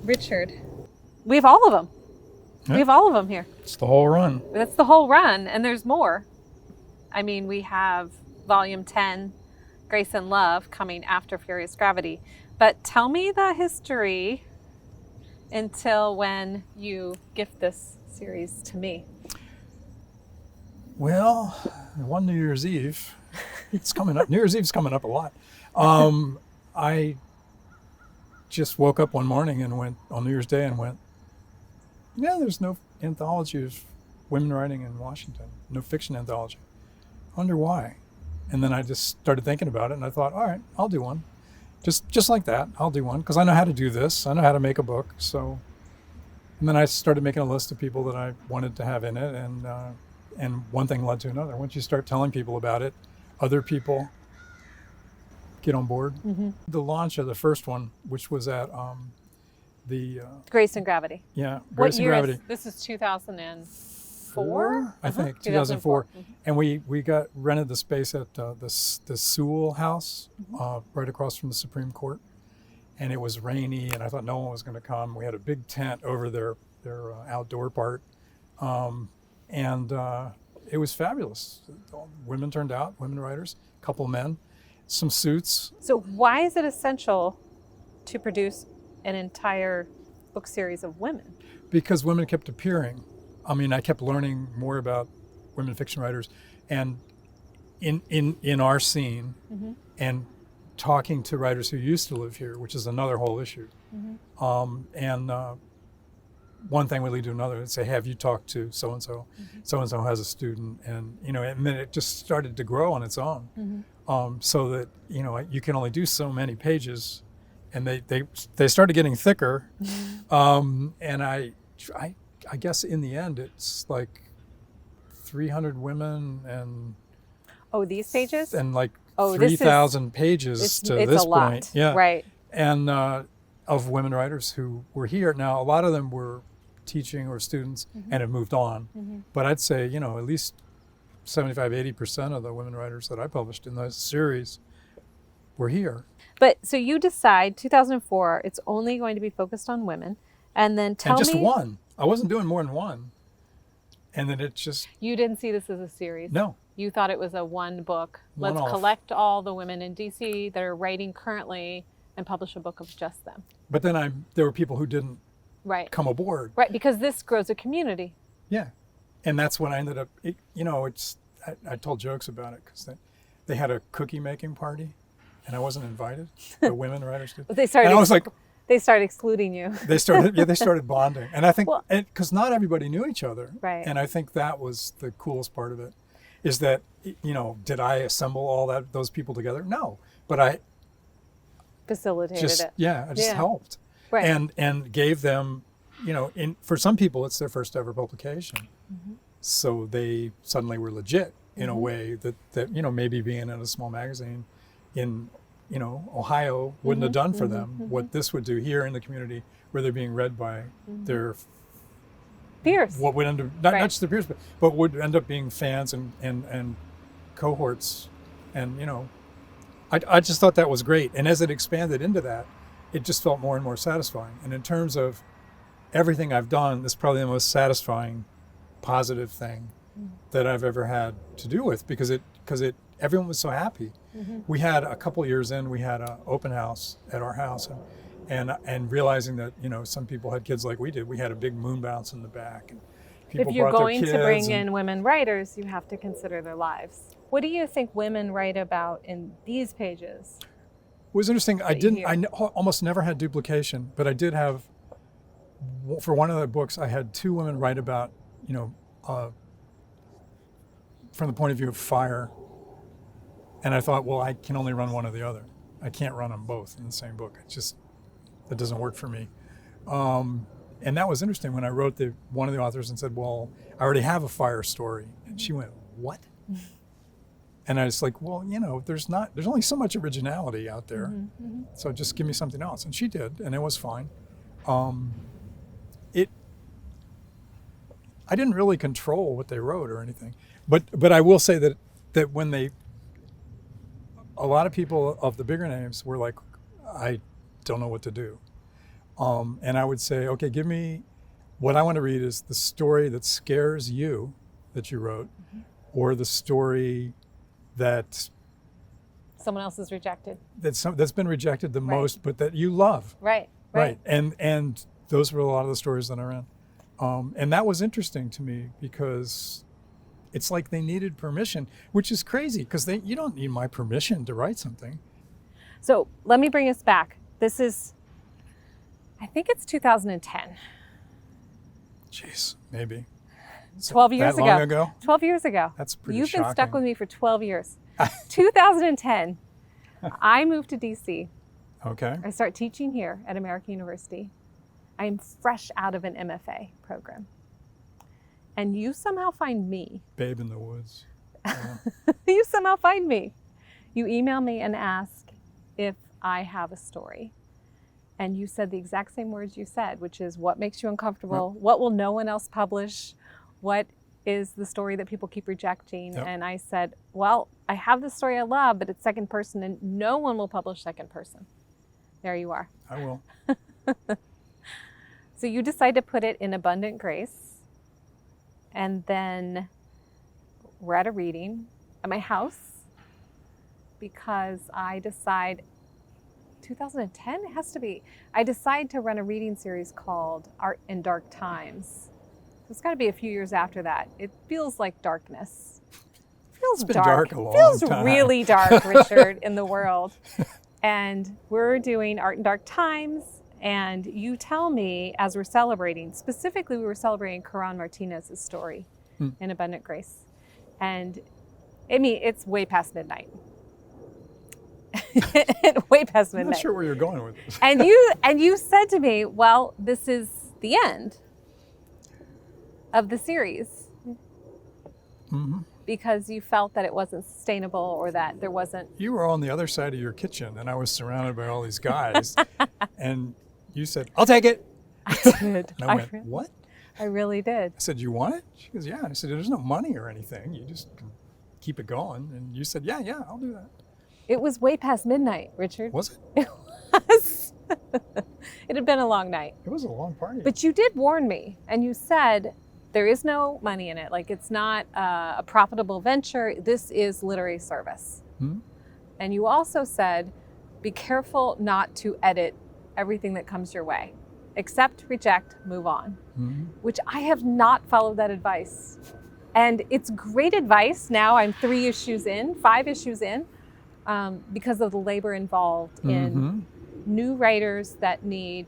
Richard. We have all of them. Yeah. We have all of them here. It's the whole run. That's the whole run, and there's more. I mean, we have volume 10, Grace and Love, coming after Furious Gravity. But tell me the history until when you gift this series to me. Well, one New Year's Eve, it's coming up. New Year's Eve's coming up a lot. I just woke up one morning and went on New Year's Day and went, yeah, there's no anthology of women writing in Washington, no fiction anthology. I wonder why. And then I just started thinking about it, and I thought, all right, I'll do one. Just like that, I'll do one, because I know how to do this. I know how to make a book. So, and then I started making a list of people that I wanted to have in it, and one thing led to another. Once you start telling people about it, other people get on board. Mm-hmm. The launch of the first one, which was at the Grace and Gravity. yeah, What Grace and year Gravity. this is 2004? I think 2004. 2004, and we got rented the space at the Sewell House, right across from the Supreme Court, and it was rainy, and I thought no one was going to come. We had a big tent over their outdoor part, and it was fabulous. Women turned out, women writers, a couple men, some suits. So why is it essential to produce an entire book series of women? Because women kept appearing. I mean, I kept learning more about women fiction writers, and in our scene, and talking to writers who used to live here, which is another whole issue. And one thing would lead to another. I'd say, have you talked to so-and-so? So-and-so has a student, and and then it just started to grow on its own. So that, you can only do so many pages, and they started getting thicker. And I guess in the end, it's like 300 women and these pages? and like Oh, 3,000 pages it's to a this lot. point. Yeah. Right. And of women writers who were here. Now, a lot of them were teaching or students and have moved on. But I'd say, at least 75-80% of the women writers that I published in those series were here. But so you decide 2004, it's only going to be focused on women. And then tell And just me. one. I wasn't doing more than one. And then it just, You didn't see this as a series. no. You thought it was a one book. Let's One-off. collect all the women in DC that are writing currently and publish a book of just them. But then there were people who didn't Right. come aboard. Right, because this grows a community. Yeah. And that's when I ended up, I told jokes about it because they had a cookie making party and I wasn't invited. The women writers did. But they started. And I was like, they started excluding you. they started bonding. And I think, Well- because not everybody knew each other. Right. And I think that was the coolest part of it, is that, did I assemble all those people together? No. But I Facilitated just, it. I just Yeah. helped. Right. And gave them, for some people, it's their first ever publication. So they suddenly were legit in a way that maybe being in a small magazine in, Ohio wouldn't have done for them what this would do here in the community where they're being read by their, Fierce. what would end up, not Right. just their peers, but would end up being fans and cohorts. And, I just thought that was great. And as it expanded into that, it just felt more and more satisfying. And in terms of everything I've done, this is probably the most satisfying, positive thing that I've ever had to do with, because everyone was so happy. We had a couple years in, we had an open house at our house, and realizing that some people had kids like we did. We had a big moon bounce in the back, and people If you're brought their going to kids bring and- in women writers, you have to consider their lives. What do you think women write about in these pages? It was interesting. I that you didn't. hear. Almost never had duplication, but I did have. For one of the books, I had two women write about, from the point of view of fire, and I thought, well, I can only run one or the other. I can't run them both in the same book. That doesn't work for me. And that was interesting when I wrote one of the authors and said, well, I already have a fire story, and she went, what? And I was like, well, there's only so much originality out there. So just give me something else. And she did, and it was fine. I didn't really control what they wrote or anything. But I will say that when a lot of people of the bigger names were like, I don't know what to do. And I would say, okay, give me, what I want to read is the story that scares you that you wrote, or the story that Someone else is rejected. that's been rejected the Right. most, but that you love. Right. Right. And those were a lot of the stories that I ran. And that was interesting to me because it's like they needed permission, which is crazy because you don't need my permission to write something. So let me bring us back. This is, I think it's 2010. Jeez, maybe. 12 years that ago. long ago? 12 years ago. That's pretty You've been stuck shocking. with me for 12 years. 2010, I moved to DC. Okay. I start teaching here at American University. I am fresh out of an MFA program. And you somehow find me. Babe in the woods. Yeah. You somehow find me. You email me and ask if I have a story. And you said the exact same words you said, which is, what makes you uncomfortable? Yep. What will no one else publish? What is the story that people keep rejecting? Yep. And I said, well, I have this story I love, but it's second person and no one will publish second person. There you are. I will. So you decide to put it in Abundant Grace. And then we're at a reading at my house because I decide, 2010 it has to be, I decide to run a reading series called Art in Dark Times. So it's got to be a few years after that. It feels like darkness. It feels It's been dark a long feels time. really dark, Richard, in the world. And we're doing Art in Dark Times. And you tell me, as we're celebrating, specifically we were celebrating Karan Martinez's story in Abundant Grace. And I mean, it's way past midnight. Way past midnight. I'm not sure where you're going with this. And you said to me, well, this is the end of the series. Mm-hmm. Because you felt that it wasn't sustainable or that there wasn't. You were on the other side of your kitchen and I was surrounded by all these guys. And you said, I'll take it. I did. And I went, what? I really did. I said, you want it? She goes, yeah. And I said, there's no money or anything. You just keep it going. And you said, yeah, I'll do that. It was way past midnight, Richard. Was it? It was. It had been a long night. It was a long party. But you did warn me, and you said there is no money in it. Like, it's not a profitable venture. This is literary service. And you also said, be careful not to edit everything that comes your way. Accept, reject, move on. Which I have not followed that advice. And it's great advice. Now I'm 5 issues in, because of the labor involved in new writers that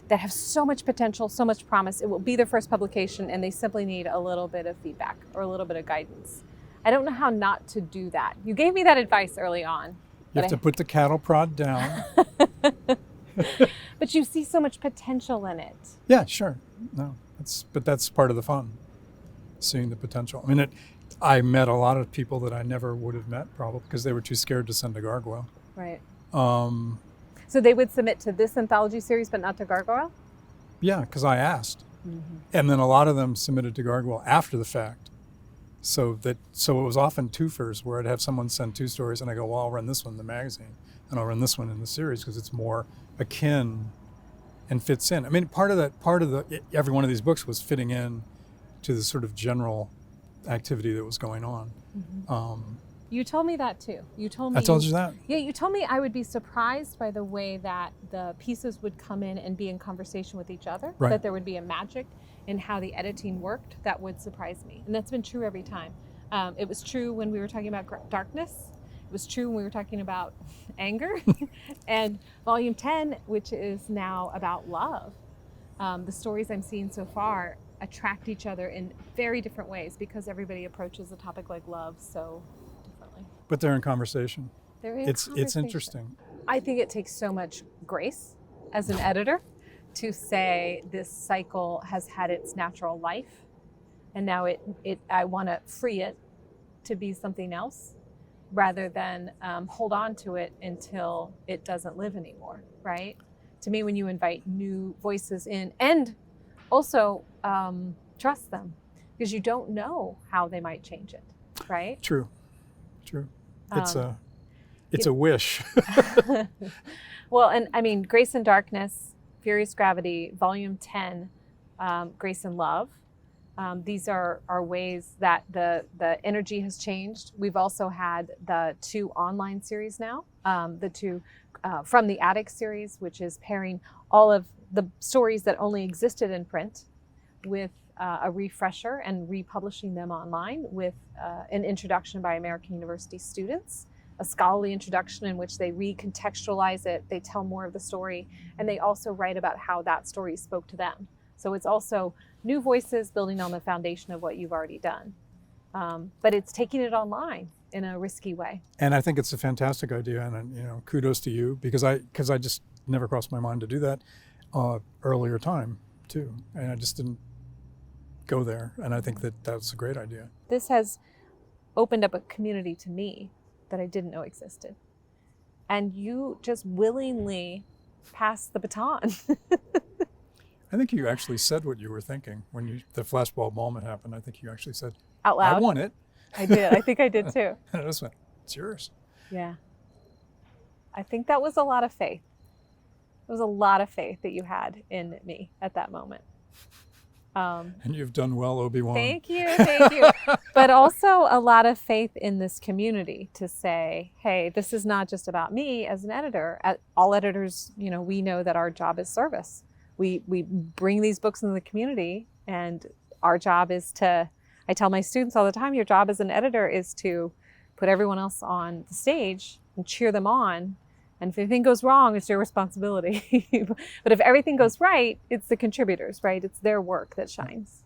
have so much potential, so much promise. It will be their first publication and they simply need a little bit of feedback or a little bit of guidance. I don't know how not to do that. You gave me that advice early on. You have to put the cattle prod down. But you see so much potential in it. Yeah, sure. No, but that's part of the fun, seeing the potential. I mean, I met a lot of people that I never would have met probably because they were too scared to send to Gargoyle. Right. So they would submit to this anthology series, but not to Gargoyle? Yeah, because I asked. And then a lot of them submitted to Gargoyle after the fact. So it was often twofers where I'd have someone send 2 stories and I go, well, I'll run this one in the magazine and I'll run this one in the series because it's more akin and fits in. I mean, part of every one of these books was fitting in to the sort of general activity that was going on. You told me that too. You told me. I told you that? Yeah, you told me I would be surprised by the way that the pieces would come in and be in conversation with each other. Right. That there would be a magic in how the editing worked that would surprise me. And that's been true every time. It was true when we were talking about darkness. It was true when we were talking about anger. And volume 10, which is now about love. The stories I'm seeing so far attract each other in very different ways because everybody approaches a topic like love so differently. But they're in conversation. It's conversation. interesting. I think it takes so much grace as an editor to say this cycle has had its natural life and now I want to free it to be something else rather than hold on to it until it doesn't live anymore, right? To me, when you invite new voices in and also trust them because you don't know how they might change it, right? True. It's a wish. Well, and I mean, Grace and Darkness Furious Gravity, Volume 10, Grace and Love. These are ways that the energy has changed. We've also had the 2 online series now, the 2 From the Attic series, which is pairing all of the stories that only existed in print with a refresher and republishing them online with an introduction by American University students, a scholarly introduction in which they recontextualize it, they tell more of the story, and they also write about how that story spoke to them. So it's also new voices building on the foundation of what you've already done. But it's taking it online in a risky way. And I think it's a fantastic idea, and kudos to you, because I just never crossed my mind to do that earlier time too, and I just didn't go there. And I think that that's a great idea. This has opened up a community to me that I didn't know existed, and you just willingly passed the baton. I think you actually said what you were thinking when the flashbulb moment happened. I think you actually said, out loud. I want it. I did. I think I did too. And I just went, it's yours. Yeah. I think that was a lot of faith. It was a lot of faith that you had in me at that moment. And you've done well, Obi-Wan. Thank you. But also a lot of faith in this community to say, hey, this is not just about me as an editor. All editors, we know that our job is service. We bring these books into the community, and our job is to, I tell my students all the time, your job as an editor is to put everyone else on the stage and cheer them on. And if anything goes wrong, it's your responsibility. But if everything goes right, it's the contributors, right? It's their work that shines.